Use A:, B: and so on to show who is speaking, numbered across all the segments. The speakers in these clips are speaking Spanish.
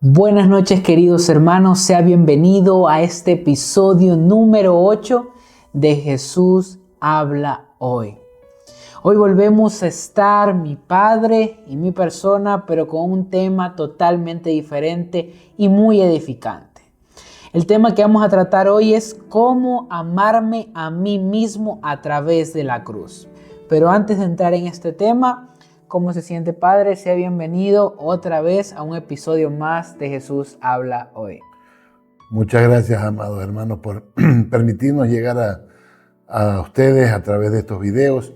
A: Buenas noches, queridos hermanos, sea bienvenido a este episodio número 8 de Jesús habla hoy. Hoy volvemos a estar mi padre y mi persona, pero con un tema totalmente diferente y muy edificante. El tema que vamos a tratar hoy es cómo amarme a mí mismo a través de la cruz. Pero antes de entrar en este tema, ¿cómo se siente, padre? Sea bienvenido otra vez a un episodio más de Jesús habla hoy.
B: Muchas gracias, amados hermanos, por permitirnos llegar a ustedes a través de estos videos.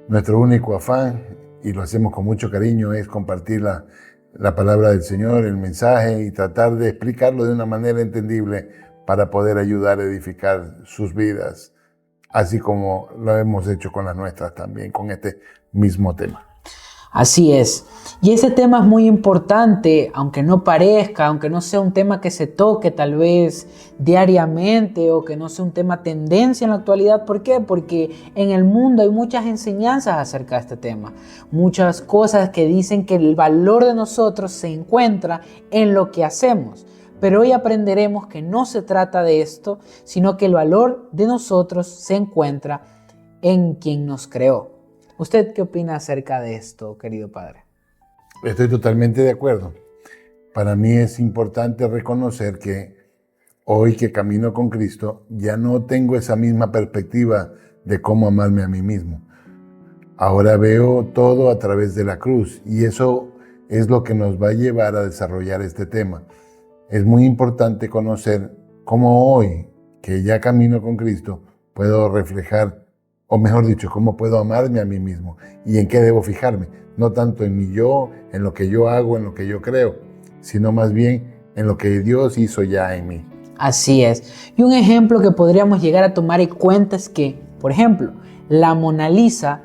B: Nuestro único afán, y lo hacemos con mucho cariño, es compartir la palabra del Señor, el mensaje, y tratar de explicarlo de una manera entendible para poder ayudar a edificar sus vidas, así como lo hemos hecho con las nuestras también, con este mismo tema.
A: Así es. Y ese tema es muy importante, aunque no parezca, aunque no sea un tema que se toque tal vez diariamente o que no sea un tema tendencia en la actualidad. ¿Por qué? Porque en el mundo hay muchas enseñanzas acerca de este tema. Muchas cosas que dicen que el valor de nosotros se encuentra en lo que hacemos. Pero hoy aprenderemos que no se trata de esto, sino que el valor de nosotros se encuentra en quien nos creó. ¿Usted qué opina acerca de esto, querido padre?
B: Estoy totalmente de acuerdo. Para mí es importante reconocer que hoy que camino con Cristo, ya no tengo esa misma perspectiva de cómo amarme a mí mismo. Ahora veo todo a través de la cruz y eso es lo que nos va a llevar a desarrollar este tema. Es muy importante conocer cómo hoy, que ya camino con Cristo, puedo reflejar, o mejor dicho, cómo puedo amarme a mí mismo y en qué debo fijarme. No tanto en mi yo, en lo que yo hago, en lo que yo creo, sino más bien en lo que Dios hizo ya en mí.
A: Así es. Y un ejemplo que podríamos llegar a tomar en cuenta es que, por ejemplo, la Mona Lisa,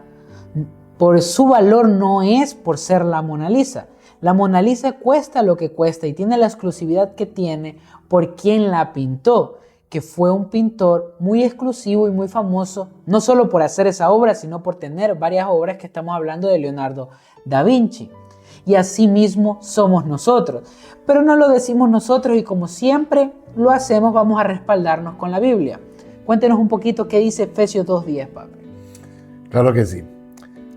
A: por su valor no es por ser la Mona Lisa. La Mona Lisa cuesta lo que cuesta y tiene la exclusividad que tiene por quien la pintó, que fue un pintor muy exclusivo y muy famoso, no solo por hacer esa obra, sino por tener varias obras, que estamos hablando de Leonardo da Vinci. Y así mismo somos nosotros. Pero no lo decimos nosotros y como siempre lo hacemos, vamos a respaldarnos con la Biblia. Cuéntenos un poquito qué dice Efesios 2:10, padre.
B: Claro que sí.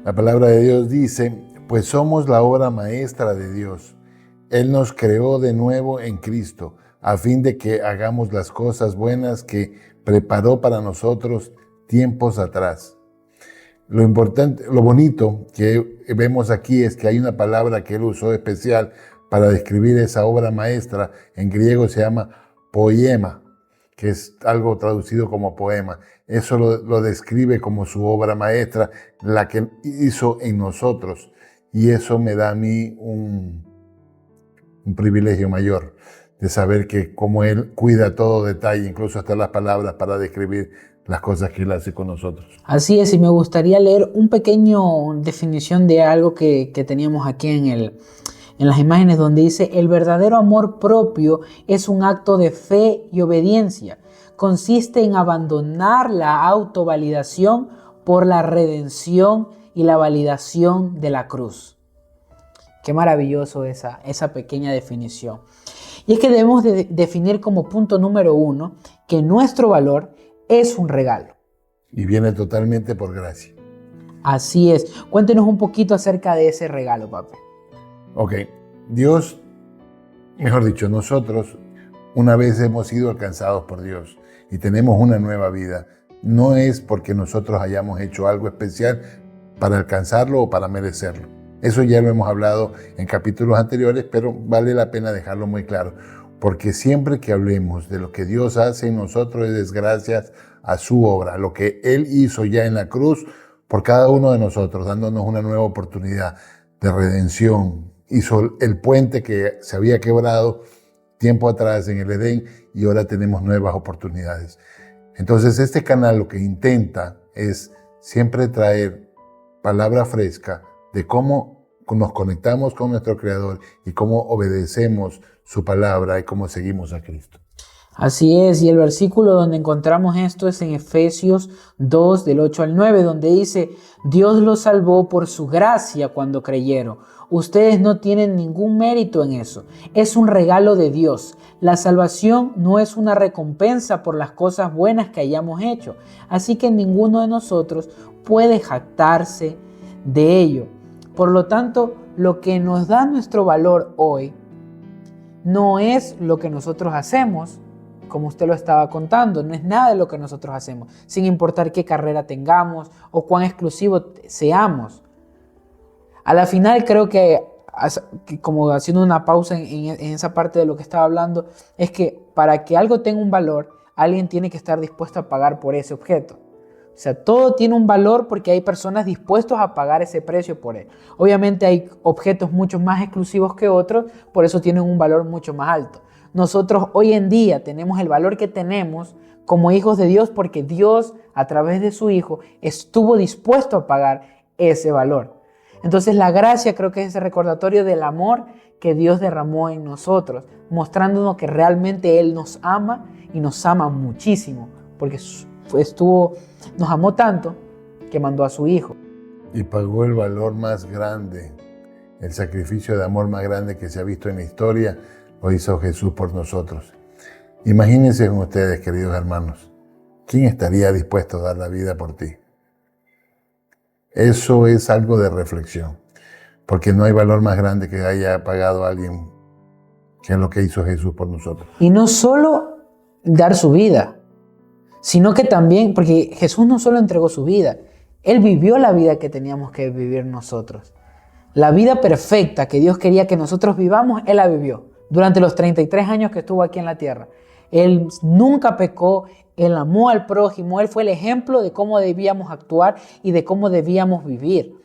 B: La palabra de Dios dice, pues somos la obra maestra de Dios. Él nos creó de nuevo en Cristo, a fin de que hagamos las cosas buenas que preparó para nosotros tiempos atrás. Lo importante, lo bonito que vemos aquí es que hay una palabra que él usó especial para describir esa obra maestra. En griego se llama poema, que es algo traducido como poema. Eso lo describe como su obra maestra, la que hizo en nosotros. Y eso me da a mí un privilegio mayor de saber que como Él cuida todo detalle, incluso hasta las palabras para describir las cosas que Él hace con nosotros.
A: Así es, y me gustaría leer un pequeño definición de algo que teníamos aquí en las imágenes, donde dice: el verdadero amor propio es un acto de fe y obediencia. Consiste en abandonar la autovalidación por la redención y la validación de la cruz. Qué maravilloso esa pequeña definición. Y es que debemos de definir como punto número 1 que nuestro valor es un regalo.
B: Y viene totalmente por gracia.
A: Así es. Cuéntenos un poquito acerca de ese regalo, papá.
B: Ok, Dios, mejor dicho, nosotros una vez hemos sido alcanzados por Dios y tenemos una nueva vida. No es porque nosotros hayamos hecho algo especial para alcanzarlo o para merecerlo. Eso ya lo hemos hablado en capítulos anteriores, pero vale la pena dejarlo muy claro, porque siempre que hablemos de lo que Dios hace en nosotros es gracias a su obra, lo que Él hizo ya en la cruz por cada uno de nosotros, dándonos una nueva oportunidad de redención. Hizo el puente que se había quebrado tiempo atrás en el Edén y ahora tenemos nuevas oportunidades. Entonces este canal lo que intenta es siempre traer palabra fresca de cómo nos conectamos con nuestro Creador y cómo obedecemos su palabra y cómo seguimos a Cristo.
A: Así es, y el versículo donde encontramos esto es en Efesios 2, del 8 al 9, donde dice: Dios los salvó por su gracia cuando creyeron. Ustedes no tienen ningún mérito en eso. Es un regalo de Dios. La salvación no es una recompensa por las cosas buenas que hayamos hecho. Así que ninguno de nosotros puede jactarse de ello. Por lo tanto, lo que nos da nuestro valor hoy no es lo que nosotros hacemos, como usted lo estaba contando, no es nada de lo que nosotros hacemos, sin importar qué carrera tengamos o cuán exclusivos seamos. A la final creo que, como haciendo una pausa en esa parte de lo que estaba hablando, es que para que algo tenga un valor, alguien tiene que estar dispuesto a pagar por ese objeto. O sea, todo tiene un valor porque hay personas dispuestas a pagar ese precio por él. Obviamente hay objetos mucho más exclusivos que otros, por eso tienen un valor mucho más alto. Nosotros hoy en día tenemos el valor que tenemos como hijos de Dios porque Dios, a través de su Hijo, estuvo dispuesto a pagar ese valor. Entonces la gracia creo que es ese recordatorio del amor que Dios derramó en nosotros, mostrándonos que realmente Él nos ama y nos ama muchísimo, porque nos amó tanto que mandó a su Hijo.
B: Y pagó el valor más grande, el sacrificio de amor más grande que se ha visto en la historia, lo hizo Jesús por nosotros. Imagínense con ustedes, queridos hermanos, ¿quién estaría dispuesto a dar la vida por ti? Eso es algo de reflexión, porque no hay valor más grande que haya pagado a alguien que es lo que hizo Jesús por nosotros.
A: Y no solo dar su vida, sino que también, porque Jesús no solo entregó su vida, Él vivió la vida que teníamos que vivir nosotros. La vida perfecta que Dios quería que nosotros vivamos, Él la vivió durante los 33 años que estuvo aquí en la tierra. Él nunca pecó, Él amó al prójimo, Él fue el ejemplo de cómo debíamos actuar y de cómo debíamos vivir.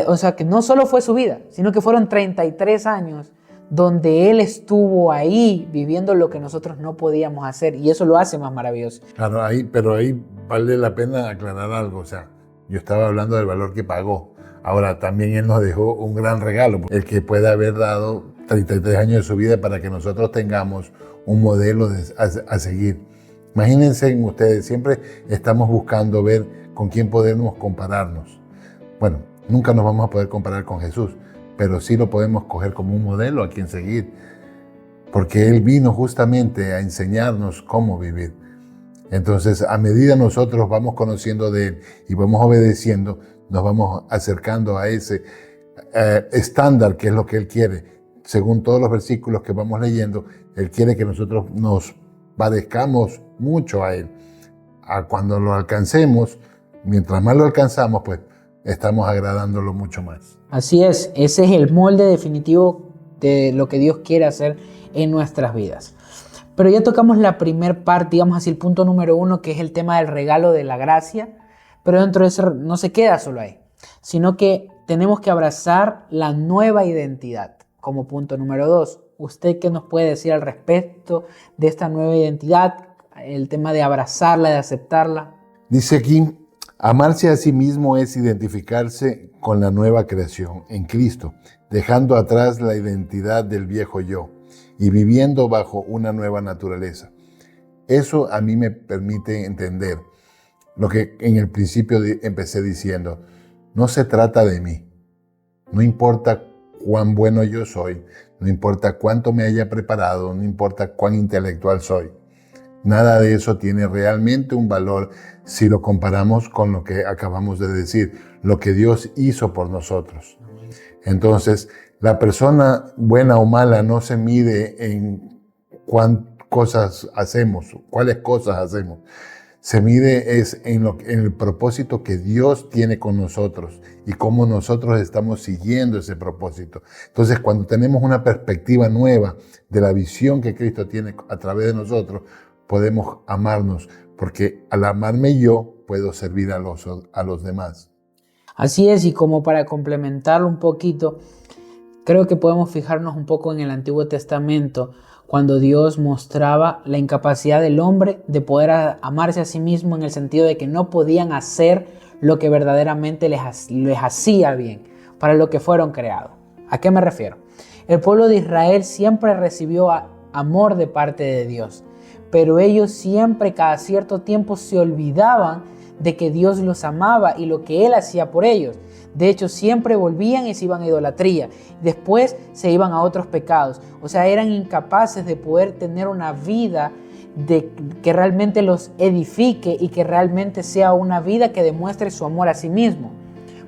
A: O sea, que no solo fue su vida, sino que fueron 33 años donde Él estuvo ahí viviendo lo que nosotros no podíamos hacer, y eso lo hace más maravilloso.
B: Claro, pero ahí vale la pena aclarar algo. O sea, yo estaba hablando del valor que pagó. Ahora, también Él nos dejó un gran regalo, el que puede haber dado 33 años de su vida para que nosotros tengamos un modelo a seguir. Imagínense ustedes, siempre estamos buscando ver con quién podemos compararnos. Bueno, nunca nos vamos a poder comparar con Jesús, pero sí lo podemos coger como un modelo a quien seguir, porque Él vino justamente a enseñarnos cómo vivir. Entonces, a medida nosotros vamos conociendo de Él y vamos obedeciendo, nos vamos acercando a ese estándar que es lo que Él quiere. Según todos los versículos que vamos leyendo, Él quiere que nosotros nos parezcamos mucho a Él. Cuando lo alcancemos, mientras más lo alcanzamos, pues estamos agradándolo mucho más.
A: Así es, ese es el molde definitivo de lo que Dios quiere hacer en nuestras vidas. Pero ya tocamos la primer parte, digamos así, el punto número 1, que es el tema del regalo de la gracia. Pero dentro de eso no se queda solo ahí, sino que tenemos que abrazar la nueva identidad como punto número 2. ¿Usted qué nos puede decir al respecto de esta nueva identidad? El tema de abrazarla, de aceptarla.
B: Dice aquí, amarse a sí mismo es identificarse con la nueva creación en Cristo, dejando atrás la identidad del viejo yo y viviendo bajo una nueva naturaleza. Eso a mí me permite entender lo que en el principio empecé diciendo. No se trata de mí. No importa cuán bueno yo soy, no importa cuánto me haya preparado, no importa cuán intelectual soy. Nada de eso tiene realmente un valor si lo comparamos con lo que acabamos de decir, lo que Dios hizo por nosotros. Entonces, la persona buena o mala no se mide en cuántas cosas hacemos, cuáles cosas hacemos. Se mide en el propósito que Dios tiene con nosotros y cómo nosotros estamos siguiendo ese propósito. Entonces, cuando tenemos una perspectiva nueva de la visión que Cristo tiene a través de nosotros, podemos amarnos, porque al amarme yo, puedo servir a los demás.
A: Así es, y como para complementarlo un poquito, creo que podemos fijarnos un poco en el Antiguo Testamento, cuando Dios mostraba la incapacidad del hombre de poder amarse a sí mismo, en el sentido de que no podían hacer lo que verdaderamente les hacía bien, para lo que fueron creados. ¿A qué me refiero? El pueblo de Israel siempre recibió amor de parte de Dios. pero ellos siempre, cada cierto tiempo, se olvidaban de que Dios los amaba y lo que Él hacía por ellos. De hecho, siempre volvían y se iban a idolatría. Después se iban a otros pecados. O sea, eran incapaces de poder tener una vida que realmente los edifique y que realmente sea una vida que demuestre su amor a sí mismo.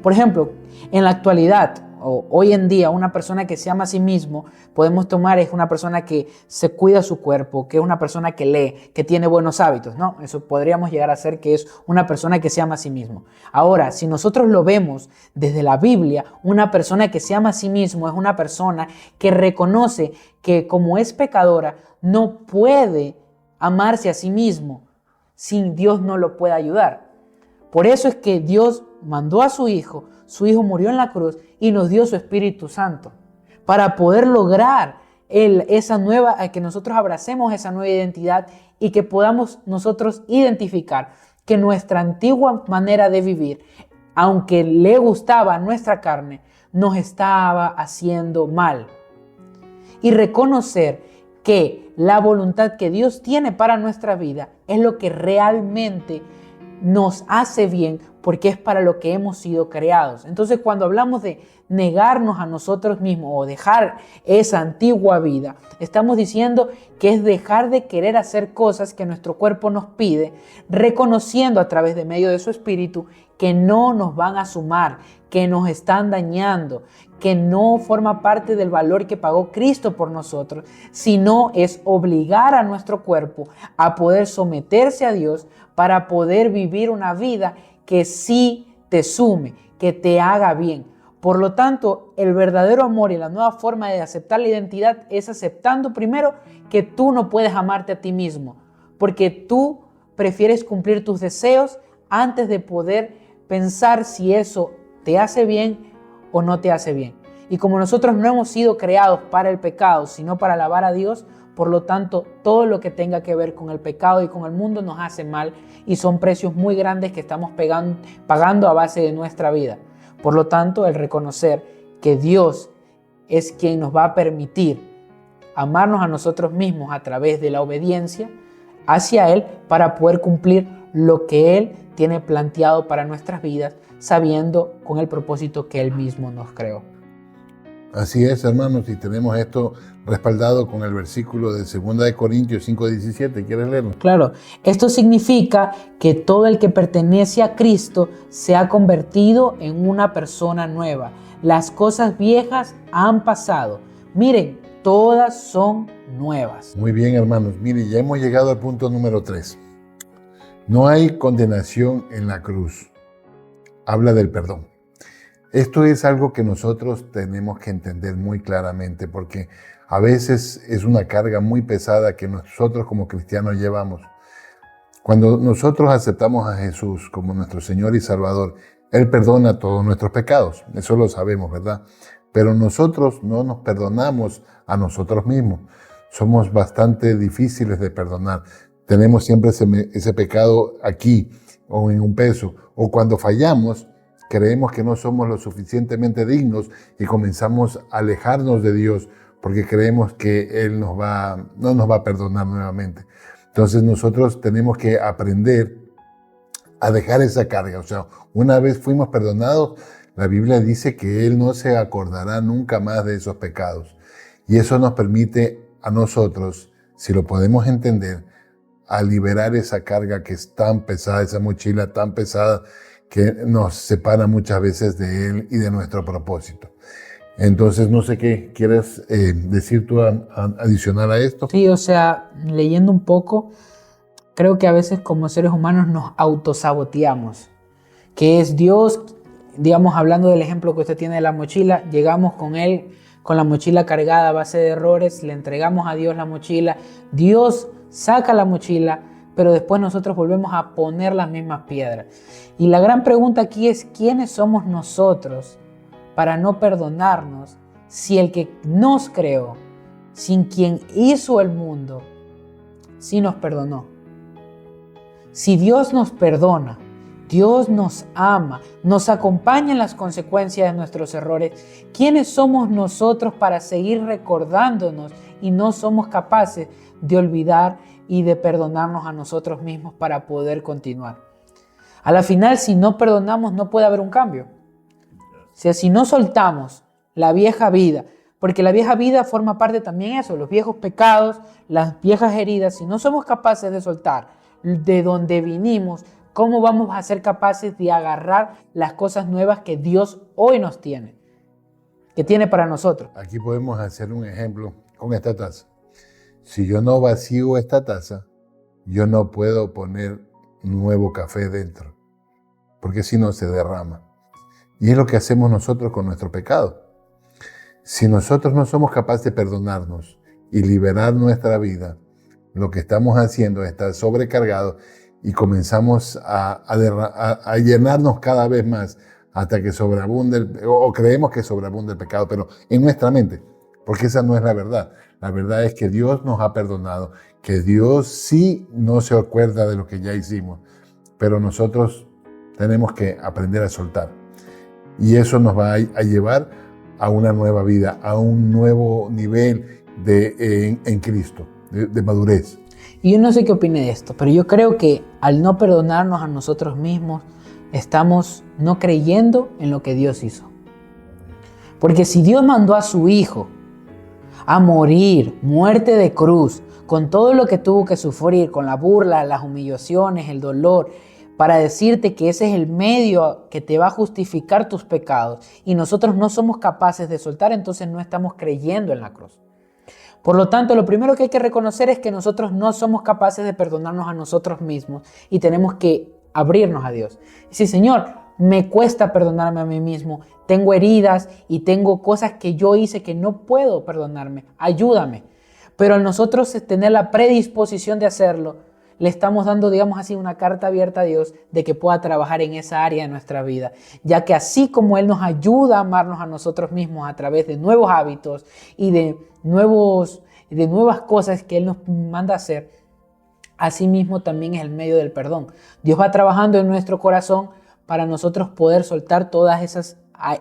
A: Por ejemplo, en la actualidad, o hoy en día, una persona que se ama a sí mismo, podemos tomar es una persona que se cuida su cuerpo, que es una persona que lee, que tiene buenos hábitos, ¿no? Eso podríamos llegar a ser que es una persona que se ama a sí mismo. Ahora, si nosotros lo vemos desde la Biblia, una persona que se ama a sí mismo es una persona que reconoce que como es pecadora, no puede amarse a sí mismo sin Dios no lo pueda ayudar. Por eso es que Dios mandó a su Hijo murió en la cruz y nos dio su Espíritu Santo para poder lograr que nosotros abracemos esa nueva identidad y que podamos nosotros identificar que nuestra antigua manera de vivir, aunque le gustaba a nuestra carne, nos estaba haciendo mal. Y reconocer que la voluntad que Dios tiene para nuestra vida es lo que realmente nos hace bien, porque es para lo que hemos sido creados. Entonces, cuando hablamos de negarnos a nosotros mismos o dejar esa antigua vida, estamos diciendo que es dejar de querer hacer cosas que nuestro cuerpo nos pide, reconociendo a través de medio de su espíritu que no nos van a sumar, que nos están dañando, que no forma parte del valor que pagó Cristo por nosotros, sino es obligar a nuestro cuerpo a poder someterse a Dios para poder vivir una vida que sí te sume, que te haga bien. Por lo tanto, el verdadero amor y la nueva forma de aceptar la identidad es aceptando primero que tú no puedes amarte a ti mismo, porque tú prefieres cumplir tus deseos antes de poder pensar si eso te hace bien o no te hace bien. Y como nosotros no hemos sido creados para el pecado, sino para alabar a Dios, por lo tanto, todo lo que tenga que ver con el pecado y con el mundo nos hace mal y son precios muy grandes que estamos pagando a base de nuestra vida. Por lo tanto, el reconocer que Dios es quien nos va a permitir amarnos a nosotros mismos a través de la obediencia hacia Él para poder cumplir lo que Él tiene planteado para nuestras vidas, sabiendo con el propósito que Él mismo nos creó.
B: Así es, hermanos, y tenemos esto respaldado con el versículo de 2 Corintios 5:17. ¿Quieres leerlo?
A: Claro, esto significa que todo el que pertenece a Cristo se ha convertido en una persona nueva. Las cosas viejas han pasado. Miren, todas son nuevas.
B: Muy bien, hermanos. Mire, ya hemos llegado al punto número 3. No hay condenación en la cruz. Habla del perdón. Esto es algo que nosotros tenemos que entender muy claramente porque a veces es una carga muy pesada que nosotros como cristianos llevamos. Cuando nosotros aceptamos a Jesús como nuestro Señor y Salvador, Él perdona todos nuestros pecados. Eso lo sabemos, ¿verdad? Pero nosotros no nos perdonamos a nosotros mismos. Somos bastante difíciles de perdonar. Tenemos siempre ese pecado aquí o en un peso. O cuando fallamos, creemos que no somos lo suficientemente dignos y comenzamos a alejarnos de Dios porque creemos que Él no nos va a perdonar nuevamente. Entonces nosotros tenemos que aprender a dejar esa carga. O sea, una vez fuimos perdonados, la Biblia dice que Él no se acordará nunca más de esos pecados. Y eso nos permite a nosotros, si lo podemos entender, a liberar esa carga que es tan pesada, esa mochila tan pesada que nos separa muchas veces de Él y de nuestro propósito. Entonces, no sé qué quieres decir tú adicional a esto.
A: Sí, o sea, leyendo un poco, creo que a veces como seres humanos nos autosaboteamos. Que es Dios, digamos, hablando del ejemplo que usted tiene de la mochila, llegamos con Él, con la mochila cargada a base de errores, le entregamos a Dios la mochila, Dios saca la mochila, pero después nosotros volvemos a poner las mismas piedras. Y la gran pregunta aquí es, ¿quiénes somos nosotros para no perdonarnos si el que nos creó, sin quien hizo el mundo, sí nos perdonó? Si Dios nos perdona, Dios nos ama, nos acompaña en las consecuencias de nuestros errores, ¿quiénes somos nosotros para seguir recordándonos y no somos capaces de olvidar y de perdonarnos a nosotros mismos para poder continuar. A la final, si no perdonamos, no puede haber un cambio. O sea, si no soltamos la vieja vida, porque la vieja vida forma parte también de eso, los viejos pecados, las viejas heridas, si no somos capaces de soltar de donde vinimos, ¿cómo vamos a ser capaces de agarrar las cosas nuevas que Dios hoy nos tiene, que tiene para nosotros?
B: Aquí podemos hacer un ejemplo con esta taza. Si yo no vacío esta taza, yo no puedo poner nuevo café dentro, porque si no se derrama. Y es lo que hacemos nosotros con nuestro pecado. Si nosotros no somos capaces de perdonarnos y liberar nuestra vida, lo que estamos haciendo es estar sobrecargados y comenzamos a llenarnos cada vez más hasta que sobreabunde, o creemos que sobreabunde el pecado, pero en nuestra mente, porque esa no es la verdad. La verdad es que Dios nos ha perdonado, que Dios sí no se acuerda de lo que ya hicimos, pero nosotros tenemos que aprender a soltar. Y eso nos va a llevar a una nueva vida, a un nuevo nivel en Cristo, de madurez.
A: Y yo no sé qué opine de esto, pero yo creo que al no perdonarnos a nosotros mismos, estamos no creyendo en lo que Dios hizo. Porque si Dios mandó a su Hijo a morir, muerte de cruz, con todo lo que tuvo que sufrir, con la burla, las humillaciones, el dolor, para decirte que ese es el medio que te va a justificar tus pecados, y nosotros no somos capaces de soltar, entonces no estamos creyendo en la cruz. Por lo tanto, lo primero que hay que reconocer es que nosotros no somos capaces de perdonarnos a nosotros mismos y tenemos que abrirnos a Dios. Y sí, Señor, me cuesta perdonarme a mí mismo, tengo heridas y tengo cosas que yo hice que no puedo perdonarme, ayúdame. Pero al nosotros tener la predisposición de hacerlo, le estamos dando, digamos así, una carta abierta a Dios de que pueda trabajar en esa área de nuestra vida, ya que así como Él nos ayuda a amarnos a nosotros mismos a través de nuevos hábitos y de nuevas cosas que Él nos manda a hacer, así mismo también es el medio del perdón. Dios va trabajando en nuestro corazón para nosotros poder soltar todas esas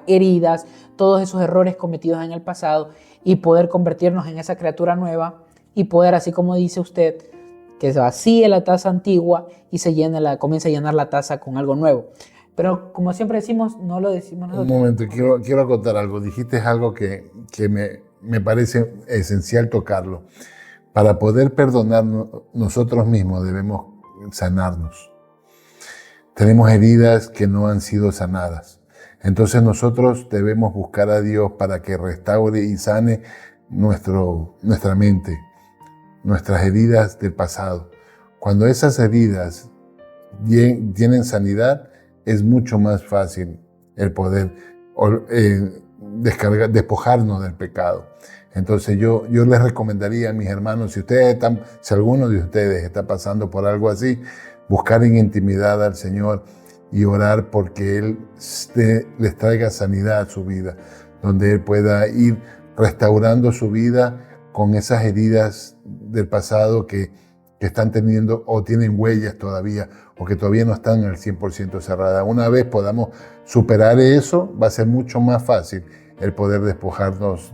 A: heridas, todos esos errores cometidos en el pasado y poder convertirnos en esa criatura nueva y poder, así como dice usted, que se vacíe la taza antigua y comienza a llenar la taza con algo nuevo. Pero como siempre decimos, no lo decimos nosotros.
B: Un momento, quiero acotar algo. Dijiste algo que me parece esencial tocarlo. Para poder perdonarnos nosotros mismos debemos sanarnos. Tenemos heridas que no han sido sanadas. Entonces nosotros debemos buscar a Dios para que restaure y sane nuestra mente, nuestras heridas del pasado. Cuando esas heridas tienen sanidad, es mucho más fácil el poder despojarnos del pecado. Entonces yo les recomendaría a mis hermanos, si alguno de ustedes está pasando por algo así, buscar en intimidad al Señor y orar porque Él les traiga sanidad a su vida, donde Él pueda ir restaurando su vida con esas heridas del pasado que están teniendo o tienen huellas todavía o que todavía no están al 100% cerradas. Una vez podamos superar eso, va a ser mucho más fácil el poder despojarnos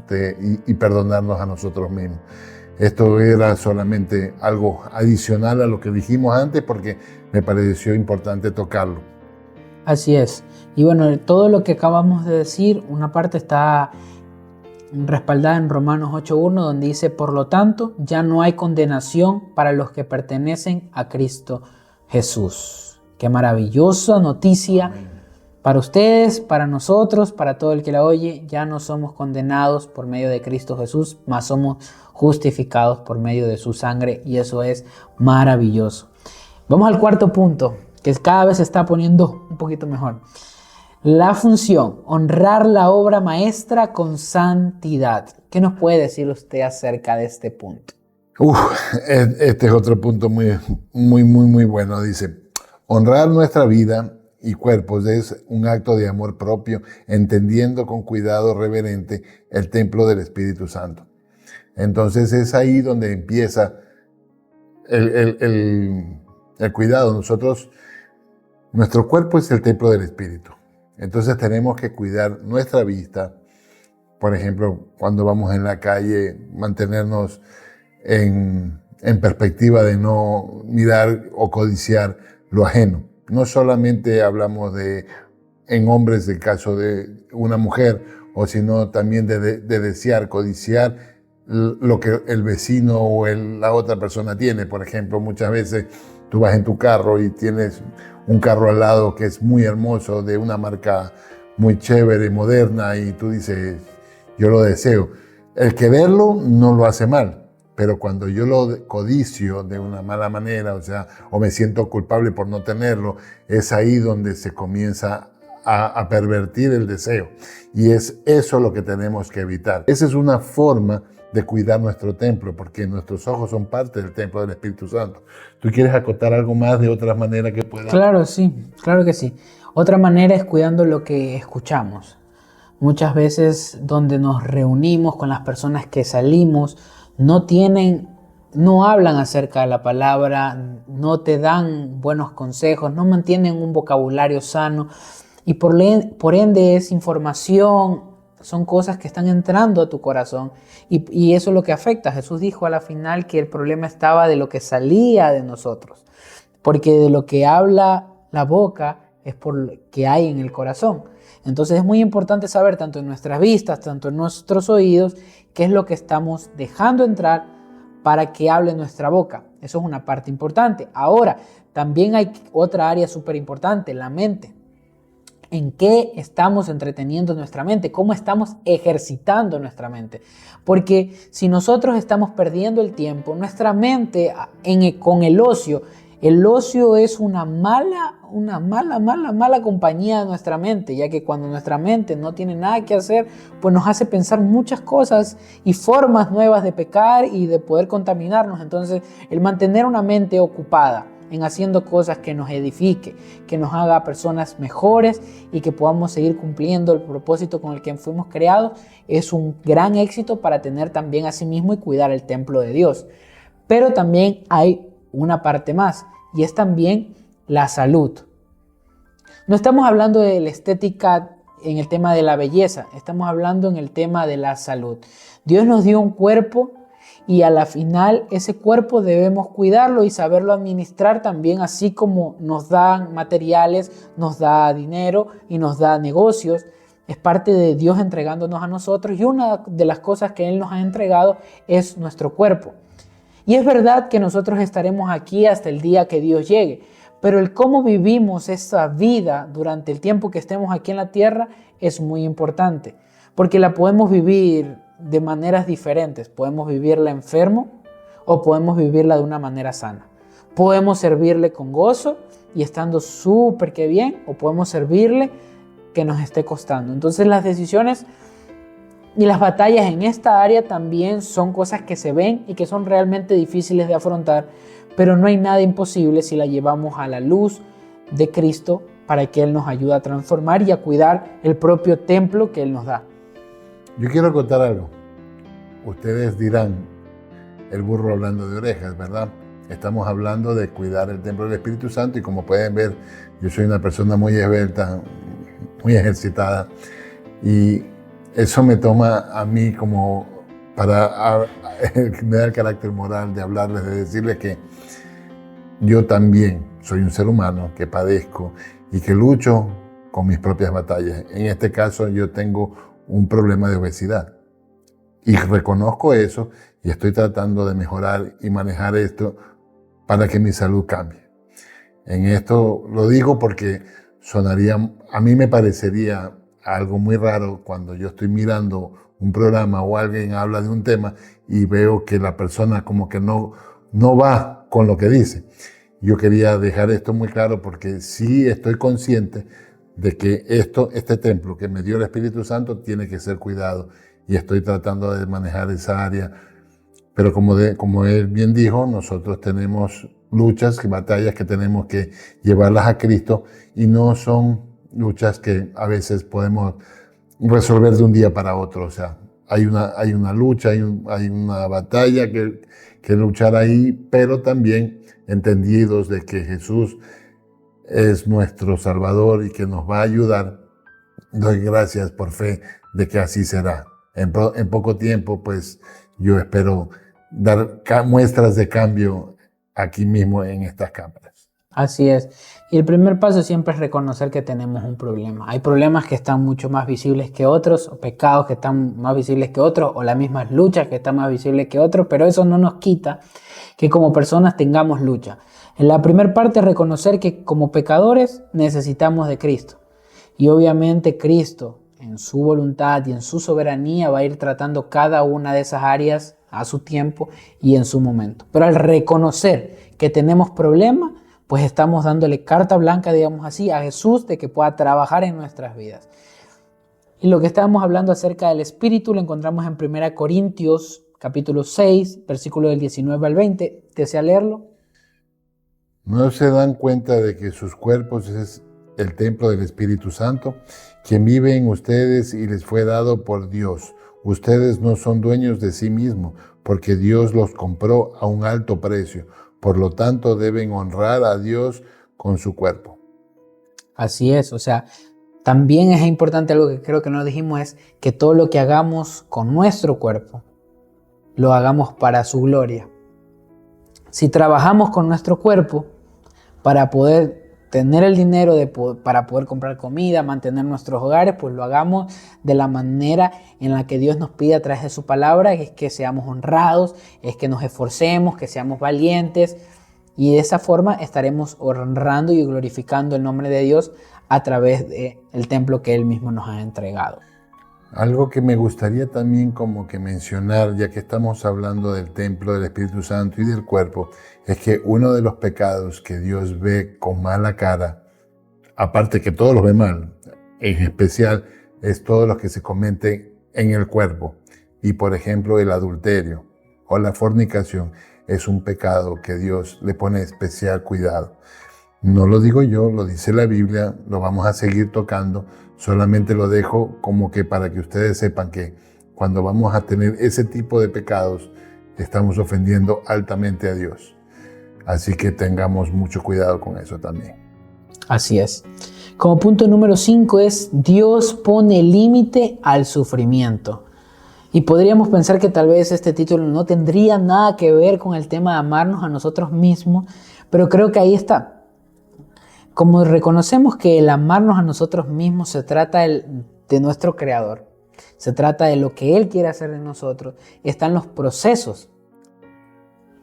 B: y perdonarnos a nosotros mismos. Esto era solamente algo adicional a lo que dijimos antes porque me pareció importante tocarlo.
A: Así es. Y bueno, todo lo que acabamos de decir, una parte está respaldada en Romanos 8.1, donde dice: por lo tanto, ya no hay condenación para los que pertenecen a Cristo Jesús. Qué maravillosa noticia para ustedes, para nosotros, para todo el que la oye. Ya no somos condenados por medio de Cristo Jesús, mas somos justificados por medio de su sangre, y eso es maravilloso. Vamos al cuarto punto, que cada vez se está poniendo un poquito mejor. La función, honrar la obra maestra con santidad. ¿Qué nos puede decir usted acerca de este punto?
B: Este es otro punto muy bueno. Dice, honrar nuestra vida y cuerpos es un acto de amor propio, entendiendo con cuidado reverente el templo del Espíritu Santo. Entonces es ahí donde empieza el cuidado. Nuestro cuerpo es el templo del Espíritu. Entonces tenemos que cuidar nuestra vista, por ejemplo, cuando vamos en la calle, mantenernos en perspectiva de no mirar o codiciar lo ajeno. No solamente hablamos en hombres del caso de una mujer, o sino también de desear, codiciar lo que el vecino o la otra persona tiene. Por ejemplo, muchas veces tú vas en tu carro y tienes un carro al lado que es muy hermoso, de una marca muy chévere, moderna, y tú dices, yo lo deseo. El quererlo no lo hace mal, pero cuando yo lo codicio de una mala manera, o me siento culpable por no tenerlo, es ahí donde se comienza a pervertir el deseo. Y es eso lo que tenemos que evitar. Esa es una forma de cuidar nuestro templo, porque nuestros ojos son parte del templo del Espíritu Santo. ¿Tú quieres acotar algo más de otras maneras que puedan?
A: Claro, sí, claro que sí. Otra manera es cuidando lo que escuchamos. Muchas veces donde nos reunimos con las personas que salimos, no hablan acerca de la palabra, no te dan buenos consejos, no mantienen un vocabulario sano, y por ende es información, son cosas que están entrando a tu corazón, y eso es lo que afecta. Jesús dijo a la final que el problema estaba de lo que salía de nosotros, porque de lo que habla la boca es por lo que hay en el corazón. Entonces es muy importante saber, tanto en nuestras vistas, tanto en nuestros oídos, qué es lo que estamos dejando entrar para que hable nuestra boca. Eso es una parte importante. Ahora, también hay otra área súper importante, la mente. ¿En qué estamos entreteniendo nuestra mente? ¿Cómo estamos ejercitando nuestra mente? Porque si nosotros estamos perdiendo el tiempo, nuestra mente con el ocio es una mala compañía de nuestra mente, ya que cuando nuestra mente no tiene nada que hacer, pues nos hace pensar muchas cosas y formas nuevas de pecar y de poder contaminarnos. Entonces, el mantener una mente ocupada en haciendo cosas que nos edifique, que nos haga personas mejores y que podamos seguir cumpliendo el propósito con el que fuimos creados, es un gran éxito para tener también a sí mismo y cuidar el templo de Dios. Pero también hay una parte más, y es también la salud. No estamos hablando de la estética en el tema de la belleza, estamos hablando en el tema de la salud. Dios nos dio un cuerpo, y a la final ese cuerpo debemos cuidarlo y saberlo administrar también, así como nos dan materiales, nos da dinero y nos da negocios. Es parte de Dios entregándonos a nosotros, y una de las cosas que Él nos ha entregado es nuestro cuerpo. Y es verdad que nosotros estaremos aquí hasta el día que Dios llegue, pero el cómo vivimos esa vida durante el tiempo que estemos aquí en la tierra es muy importante, porque la podemos vivir de maneras diferentes. Podemos vivirla enfermo o podemos vivirla de una manera sana. Podemos servirle con gozo y estando súper que bien, o podemos servirle que nos esté costando. Entonces las decisiones y las batallas en esta área también son cosas que se ven y que son realmente difíciles de afrontar, pero no hay nada imposible si la llevamos a la luz de Cristo, para que Él nos ayude a transformar y a cuidar el propio templo que Él nos da.
B: Yo quiero contar algo. Ustedes dirán, el burro hablando de orejas, ¿verdad? Estamos hablando de cuidar el templo del Espíritu Santo, y como pueden ver, yo soy una persona muy esbelta, muy ejercitada, y eso me toma a mí como me da el carácter moral de hablarles, de decirles que yo también soy un ser humano que padezco y que lucho con mis propias batallas. En este caso yo tengo un problema de obesidad y reconozco eso, y estoy tratando de mejorar y manejar esto para que mi salud cambie. En esto lo digo porque a mí me parecería algo muy raro cuando yo estoy mirando un programa o alguien habla de un tema y veo que la persona como que no va con lo que dice. Yo quería dejar esto muy claro, porque sí estoy consciente de que este templo que me dio el Espíritu Santo tiene que ser cuidado, y estoy tratando de manejar esa área. Pero como él bien dijo, nosotros tenemos luchas y batallas que tenemos que llevarlas a Cristo, y no son luchas que a veces podemos resolver de un día para otro. O sea, hay una lucha, hay una batalla que luchar ahí, pero también entendidos de que Jesús es nuestro Salvador y que nos va a ayudar. Doy gracias por fe de que así será. en poco tiempo, pues yo espero dar muestras de cambio aquí mismo en estas cámaras.
A: Así es. Y el primer paso siempre es reconocer que tenemos un problema. Hay problemas que están mucho más visibles que otros, o pecados que están más visibles que otros, o las mismas luchas que están más visibles que otros, pero eso no nos quita que como personas tengamos lucha. En la primera parte, reconocer que como pecadores necesitamos de Cristo. Y obviamente Cristo, en su voluntad y en su soberanía, va a ir tratando cada una de esas áreas a su tiempo y en su momento. Pero al reconocer que tenemos problemas, pues estamos dándole carta blanca, digamos así, a Jesús de que pueda trabajar en nuestras vidas. Y lo que estábamos hablando acerca del Espíritu lo encontramos en 1 Corintios capítulo 6, versículo del 19 al 20. ¿Desea leerlo?
B: ¿No se dan cuenta de que sus cuerpos es el templo del Espíritu Santo, quien vive en ustedes y les fue dado por Dios? Ustedes no son dueños de sí mismos, porque Dios los compró a un alto precio. Por lo tanto, deben honrar a Dios con su cuerpo.
A: Así es, o sea, también es importante algo que creo que no dijimos, es que todo lo que hagamos con nuestro cuerpo, lo hagamos para su gloria. Si trabajamos con nuestro cuerpo para poder tener el dinero para poder comprar comida, mantener nuestros hogares, pues lo hagamos de la manera en la que Dios nos pide a través de su palabra, que es que seamos honrados, es que nos esforcemos, que seamos valientes, y de esa forma estaremos honrando y glorificando el nombre de Dios a través del templo que Él mismo nos ha entregado.
B: Algo que me gustaría también como que mencionar, ya que estamos hablando del templo del Espíritu Santo y del cuerpo, es que uno de los pecados que Dios ve con mala cara, aparte que todos los ve mal, en especial es todos los que se cometen en el cuerpo. Y por ejemplo el adulterio o la fornicación es un pecado que Dios le pone especial cuidado. No lo digo yo, lo dice la Biblia, lo vamos a seguir tocando. Solamente lo dejo como que para que ustedes sepan que cuando vamos a tener ese tipo de pecados, estamos ofendiendo altamente a Dios. Así que tengamos mucho cuidado con eso también.
A: Así es. Como punto número 5 es Dios pone límite al sufrimiento. Y podríamos pensar que tal vez este título no tendría nada que ver con el tema de amarnos a nosotros mismos, pero creo que ahí está. Como reconocemos que el amarnos a nosotros mismos se trata de nuestro Creador, se trata de lo que Él quiere hacer en nosotros, están los procesos.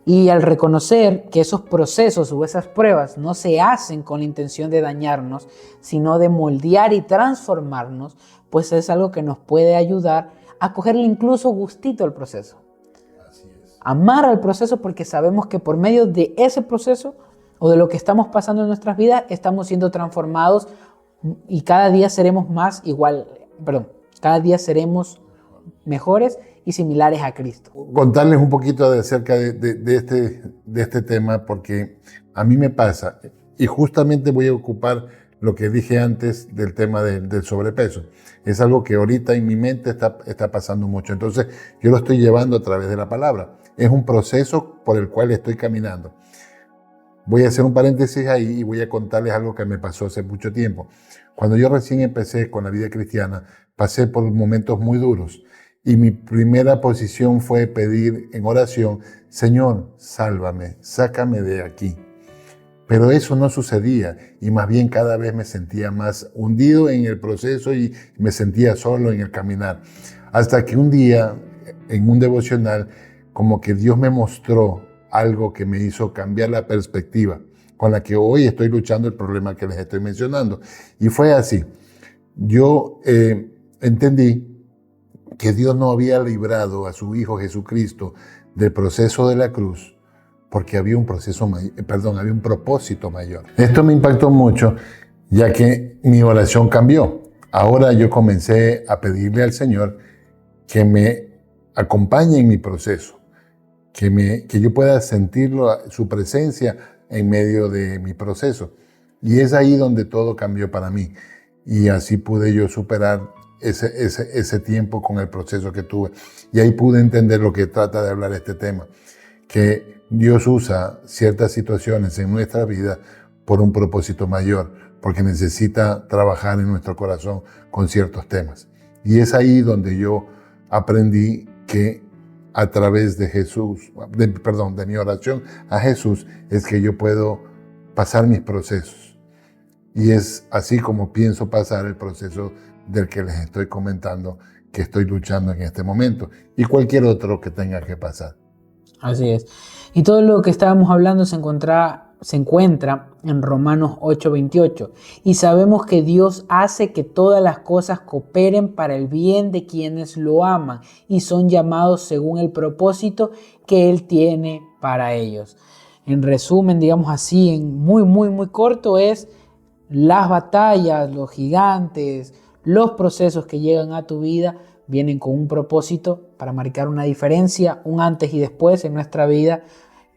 A: Y al reconocer que esos procesos o esas pruebas no se hacen con la intención de dañarnos, sino de moldear y transformarnos, pues es algo que nos puede ayudar a cogerle incluso gustito al proceso.
B: Así es.
A: Amar al proceso porque sabemos que por medio de ese proceso o de lo que estamos pasando en nuestras vidas, estamos siendo transformados y cada día seremos cada día seremos mejores y similares a Cristo.
B: Contarles un poquito acerca de este tema, porque a mí me pasa, y justamente voy a ocupar lo que dije antes del tema del sobrepeso. Es algo que ahorita en mi mente está pasando mucho, entonces yo lo estoy llevando a través de la palabra. Es un proceso por el cual estoy caminando. Voy a hacer un paréntesis ahí y voy a contarles algo que me pasó hace mucho tiempo. Cuando yo recién empecé con la vida cristiana, pasé por momentos muy duros y mi primera posición fue pedir en oración, Señor, sálvame, sácame de aquí. Pero eso no sucedía y más bien cada vez me sentía más hundido en el proceso y me sentía solo en el caminar. Hasta que un día, en un devocional, como que Dios me mostró algo que me hizo cambiar la perspectiva con la que hoy estoy luchando el problema que les estoy mencionando. Y fue así. Yo entendí que Dios no había librado a su Hijo Jesucristo del proceso de la cruz porque había un propósito mayor. Esto me impactó mucho, ya que mi oración cambió. Ahora yo comencé a pedirle al Señor que me acompañe en mi proceso, que yo pueda sentirlo, su presencia en medio de mi proceso. Y es ahí donde todo cambió para mí. Y así pude yo superar ese tiempo con el proceso que tuve. Y ahí pude entender lo que trata de hablar este tema, que Dios usa ciertas situaciones en nuestra vida por un propósito mayor, porque necesita trabajar en nuestro corazón con ciertos temas. Y es ahí donde yo aprendí que a través de Jesús, de mi oración a Jesús, es que yo puedo pasar mis procesos. Y es así como pienso pasar el proceso del que les estoy comentando, que estoy luchando en este momento, y cualquier otro que tenga que pasar.
A: Así es. Y todo lo que estábamos hablando se encuentra en Romanos 8:28. Y sabemos que Dios hace que todas las cosas cooperen para el bien de quienes lo aman y son llamados según el propósito que Él tiene para ellos. En resumen, digamos así, en muy corto, es las batallas, los gigantes, los procesos que llegan a tu vida vienen con un propósito para marcar una diferencia, un antes y después en nuestra vida,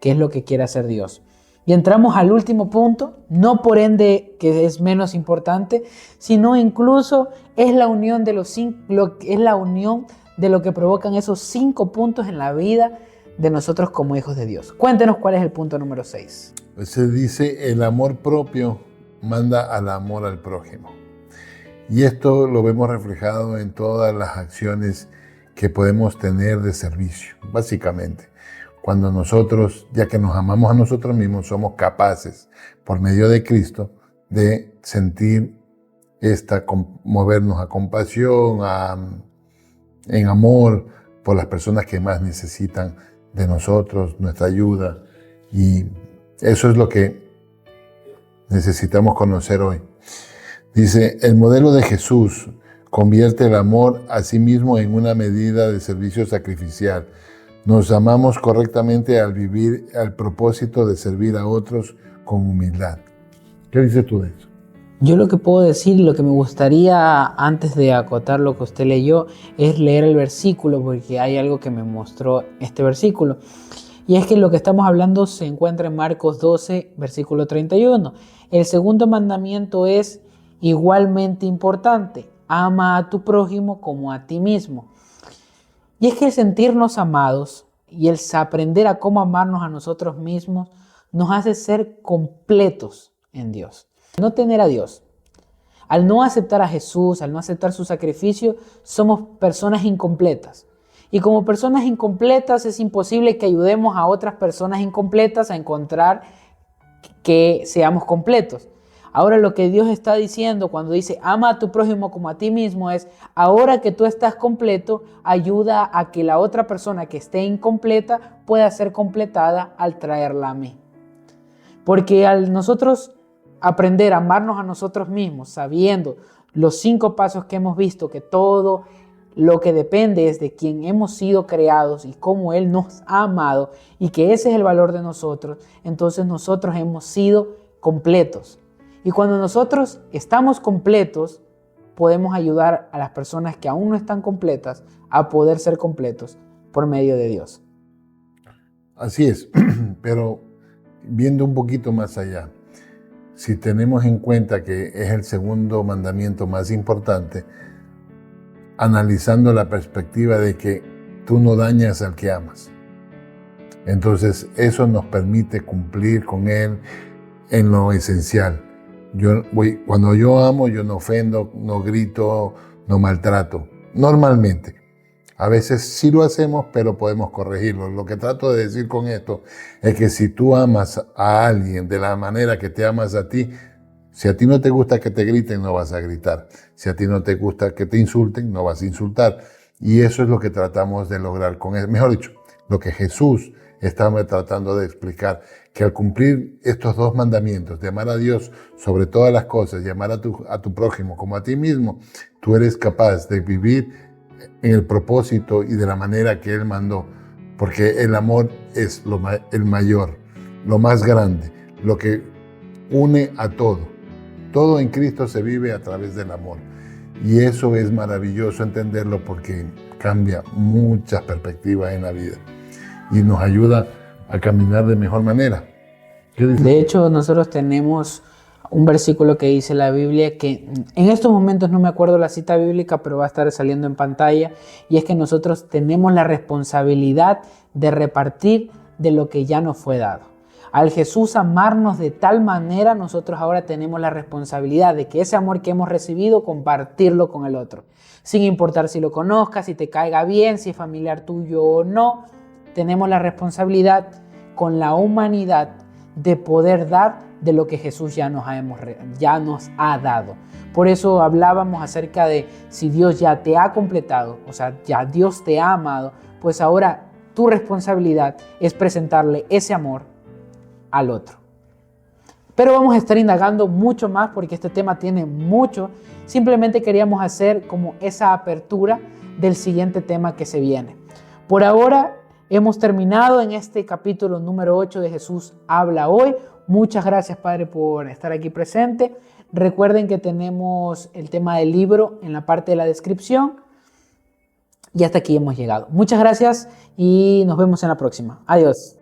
A: que es lo que quiere hacer Dios. Y entramos al último punto, no por ende que es menos importante, sino incluso es la unión de lo que provocan esos 5 puntos en la vida de nosotros como hijos de Dios. Cuéntenos cuál es el punto número 6.
B: Se dice, el amor propio manda al amor al prójimo. Y esto lo vemos reflejado en todas las acciones que podemos tener de servicio, básicamente. Cuando nosotros, ya que nos amamos a nosotros mismos, somos capaces, por medio de Cristo, de sentir movernos a compasión, en amor por las personas que más necesitan de nosotros, nuestra ayuda. Y eso es lo que necesitamos conocer hoy. Dice, el modelo de Jesús convierte el amor a sí mismo en una medida de servicio sacrificial. Nos amamos correctamente al vivir al propósito de servir a otros con humildad. ¿Qué dices tú de eso?
A: Yo lo que puedo decir, lo que me gustaría antes de acotar lo que usted leyó, es leer el versículo, porque hay algo que me mostró este versículo. Y es que lo que estamos hablando se encuentra en Marcos 12, versículo 31. El segundo mandamiento es igualmente importante: ama a tu prójimo como a ti mismo. Y es que el sentirnos amados y el aprender a cómo amarnos a nosotros mismos nos hace ser completos en Dios. No tener a Dios, al no aceptar a Jesús, al no aceptar su sacrificio, somos personas incompletas. Y como personas incompletas es imposible que ayudemos a otras personas incompletas a encontrar que seamos completos. Ahora lo que Dios está diciendo cuando dice ama a tu prójimo como a ti mismo es, ahora que tú estás completo, ayuda a que la otra persona que esté incompleta pueda ser completada al traerla a mí. Porque al nosotros aprender a amarnos a nosotros mismos, sabiendo los 5 pasos que hemos visto, que todo lo que depende es de quien hemos sido creados y cómo Él nos ha amado y que ese es el valor de nosotros, entonces nosotros hemos sido completos. Y cuando nosotros estamos completos, podemos ayudar a las personas que aún no están completas a poder ser completos por medio de Dios.
B: Así es, pero viendo un poquito más allá, si tenemos en cuenta que es el segundo mandamiento más importante, analizando la perspectiva de que tú no dañas al que amas. Entonces eso nos permite cumplir con Él en lo esencial. Cuando yo amo, yo no ofendo, no grito, no maltrato. Normalmente. A veces sí lo hacemos, pero podemos corregirlo. Lo que trato de decir con esto es que si tú amas a alguien de la manera que te amas a ti, si a ti no te gusta que te griten, no vas a gritar. Si a ti no te gusta que te insulten, no vas a insultar. Y eso es lo que tratamos de lograr con él. Mejor dicho, lo que Jesús estaba tratando de explicar, que al cumplir estos 2 mandamientos, de amar a Dios sobre todas las cosas y amar a tu prójimo como a ti mismo, tú eres capaz de vivir en el propósito y de la manera que Él mandó. Porque el amor es el mayor, lo más grande, lo que une a todo. Todo en Cristo se vive a través del amor. Y eso es maravilloso entenderlo porque cambia muchas perspectivas en la vida y nos ayuda a caminar de mejor manera.
A: De hecho, nosotros tenemos un versículo que dice la Biblia que en estos momentos no me acuerdo la cita bíblica, pero va a estar saliendo en pantalla, y es que nosotros tenemos la responsabilidad de repartir de lo que ya nos fue dado. Al Jesús amarnos de tal manera, nosotros ahora tenemos la responsabilidad de que ese amor que hemos recibido, compartirlo con el otro. Sin importar si lo conozcas, si te caiga bien, si es familiar tuyo o no, tenemos la responsabilidad con la humanidad de poder dar de lo que Jesús ya nos ha dado. Por eso hablábamos acerca de si Dios ya te ha completado, o sea, ya Dios te ha amado, pues ahora tu responsabilidad es presentarle ese amor al otro. Pero vamos a estar indagando mucho más porque este tema tiene mucho. Simplemente queríamos hacer como esa apertura del siguiente tema que se viene. Por ahora hemos terminado en este capítulo número 8 de Jesús habla hoy. Muchas gracias, Padre, por estar aquí presente. Recuerden que tenemos el tema del libro en la parte de la descripción. Y hasta aquí hemos llegado. Muchas gracias y nos vemos en la próxima. Adiós.